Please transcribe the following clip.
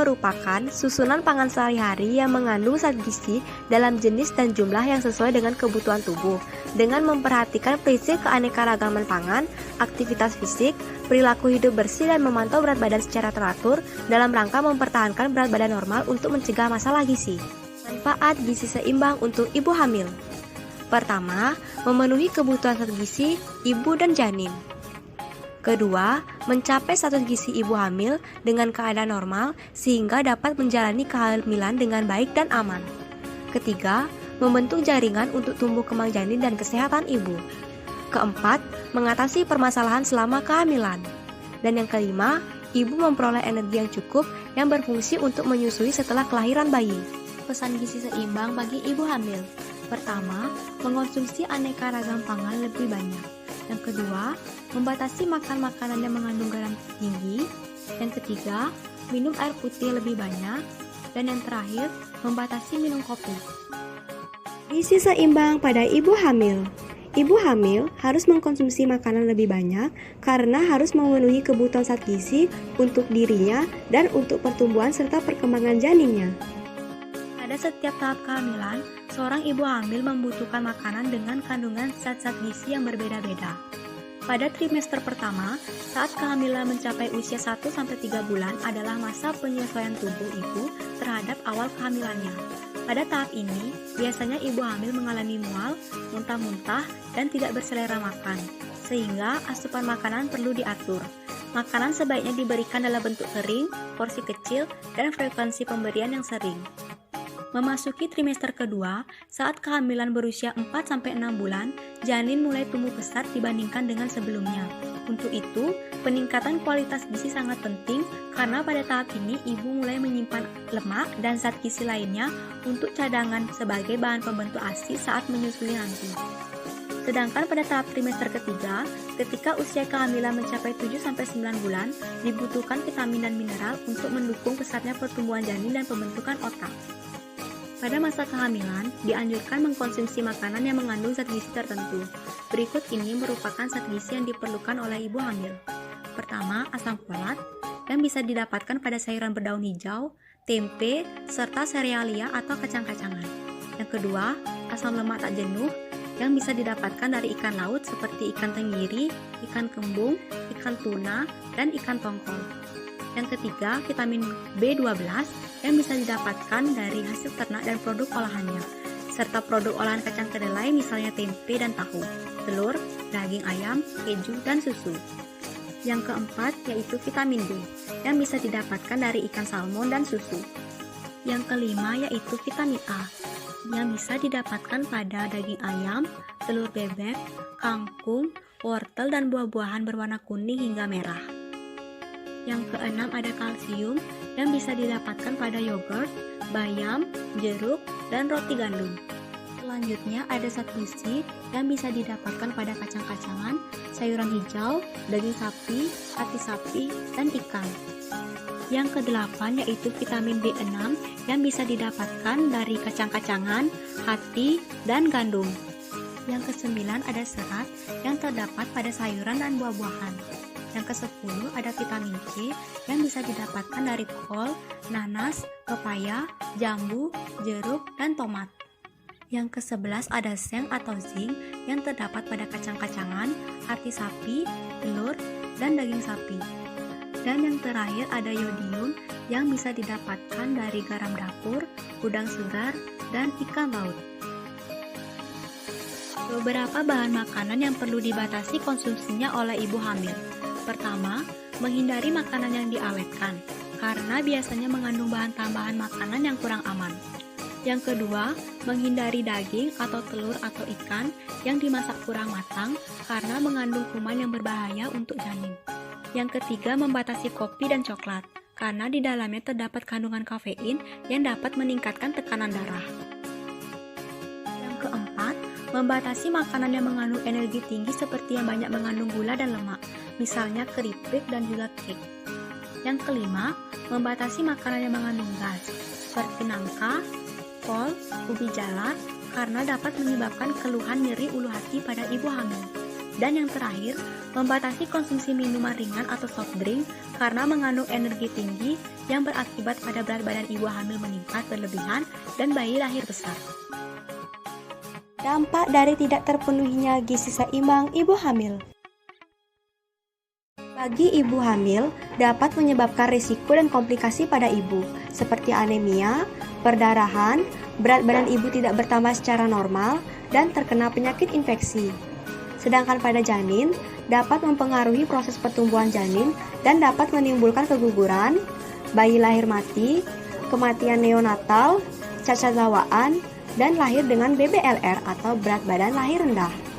merupakan susunan pangan sehari-hari yang mengandung zat gizi dalam jenis dan jumlah yang sesuai dengan kebutuhan tubuh, dengan memperhatikan prinsip keanekaragaman pangan, aktivitas fisik, perilaku hidup bersih, dan memantau berat badan secara teratur dalam rangka mempertahankan berat badan normal untuk mencegah masalah gizi. Manfaat gizi seimbang untuk ibu hamil. Pertama, memenuhi kebutuhan zat gizi ibu dan janin. Kedua, mencapai status gizi ibu hamil dengan keadaan normal sehingga dapat menjalani kehamilan dengan baik dan aman. Ketiga, membentuk jaringan untuk tumbuh kembang janin dan kesehatan ibu. Keempat, mengatasi permasalahan selama kehamilan. Dan yang kelima, ibu memperoleh energi yang cukup yang berfungsi untuk menyusui setelah kelahiran bayi. Pesan gizi seimbang bagi ibu hamil. Pertama, mengonsumsi aneka ragam pangan lebih banyak. Yang kedua, membatasi makan makanan yang mengandung garam tinggi. Yang ketiga, minum air putih lebih banyak. Dan yang terakhir, membatasi minum kopi. Gizi seimbang pada ibu hamil. Ibu hamil harus mengkonsumsi makanan lebih banyak karena harus memenuhi kebutuhan zat gizi untuk dirinya dan untuk pertumbuhan serta perkembangan janinnya. Pada setiap tahap kehamilan, seorang ibu hamil membutuhkan makanan dengan kandungan zat-zat gizi yang berbeda-beda. Pada trimester pertama, saat kehamilan mencapai usia 1-3 bulan adalah masa penyesuaian tubuh ibu terhadap awal kehamilannya. Pada tahap ini, biasanya ibu hamil mengalami mual, muntah-muntah, dan tidak berselera makan, sehingga asupan makanan perlu diatur. Makanan sebaiknya diberikan dalam bentuk kering, porsi kecil, dan frekuensi pemberian yang sering. Memasuki trimester kedua, saat kehamilan berusia 4-6 bulan, janin mulai tumbuh pesat dibandingkan dengan sebelumnya. Untuk itu, peningkatan kualitas gizi sangat penting karena pada tahap ini ibu mulai menyimpan lemak dan zat gizi lainnya untuk cadangan sebagai bahan pembentuk ASI saat menyusui nanti. Sedangkan pada tahap trimester ketiga, ketika usia kehamilan mencapai 7-9 bulan, dibutuhkan vitamin dan mineral untuk mendukung pesatnya pertumbuhan janin dan pembentukan otak. Pada masa kehamilan, dianjurkan mengkonsumsi makanan yang mengandung zat gizi tertentu. Berikut ini merupakan zat gizi yang diperlukan oleh ibu hamil. Pertama, asam folat, yang bisa didapatkan pada sayuran berdaun hijau, tempe, serta serealia atau kacang-kacangan. Yang kedua, asam lemak tak jenuh, yang bisa didapatkan dari ikan laut seperti ikan tenggiri, ikan kembung, ikan tuna, dan ikan tongkol. Yang ketiga, vitamin B12 yang bisa didapatkan dari hasil ternak dan produk olahannya, serta produk olahan kacang kedelai misalnya tempe dan tahu, telur, daging ayam, keju, dan susu. Yang keempat yaitu vitamin D yang bisa didapatkan dari ikan salmon dan susu. Yang kelima yaitu vitamin A yang bisa didapatkan pada daging ayam, telur bebek, kangkung, wortel, dan buah-buahan berwarna kuning hingga merah. Yang keenam ada kalsium yang bisa didapatkan pada yogurt, bayam, jeruk, dan roti gandum. Selanjutnya ada zat gizi yang bisa didapatkan pada kacang-kacangan, sayuran hijau, daging sapi, hati sapi, dan ikan. Yang kedelapan yaitu vitamin B6 yang bisa didapatkan dari kacang-kacangan, hati, dan gandum. Yang kesembilan ada serat yang terdapat pada sayuran dan buah-buahan. Yang ke-10 ada vitamin C yang bisa didapatkan dari kol, nanas, pepaya, jambu, jeruk, dan tomat. Yang ke-11 ada seng atau zinc yang terdapat pada kacang-kacangan, hati sapi, telur, dan daging sapi. Dan yang terakhir ada yodium yang bisa didapatkan dari garam dapur, udang segar, dan ikan laut. Beberapa bahan makanan yang perlu dibatasi konsumsinya oleh ibu hamil. Pertama, menghindari makanan yang diawetkan, karena biasanya mengandung bahan tambahan makanan yang kurang aman. Yang kedua, menghindari daging atau telur atau ikan yang dimasak kurang matang, karena mengandung kuman yang berbahaya untuk janin. Yang ketiga, membatasi kopi dan coklat, karena di dalamnya terdapat kandungan kafein yang dapat meningkatkan tekanan darah. Yang keempat, membatasi makanan yang mengandung energi tinggi seperti yang banyak mengandung gula dan lemak, misalnya keripik dan juga cake. Yang kelima, membatasi makanan yang mengandung gas, seperti nangka, kol, ubi jalar, karena dapat menyebabkan keluhan nyeri ulu hati pada ibu hamil. Dan yang terakhir, membatasi konsumsi minuman ringan atau soft drink karena mengandung energi tinggi yang berakibat pada berat badan ibu hamil meningkat berlebihan dan bayi lahir besar. Dampak dari tidak terpenuhinya gizi seimbang ibu hamil. Bagi ibu hamil, dapat menyebabkan risiko dan komplikasi pada ibu, seperti anemia, perdarahan, berat badan ibu tidak bertambah secara normal, dan terkena penyakit infeksi. Sedangkan pada janin, dapat mempengaruhi proses pertumbuhan janin dan dapat menimbulkan keguguran, bayi lahir mati, kematian neonatal, cacat bawaan, dan lahir dengan BBLR atau berat badan lahir rendah.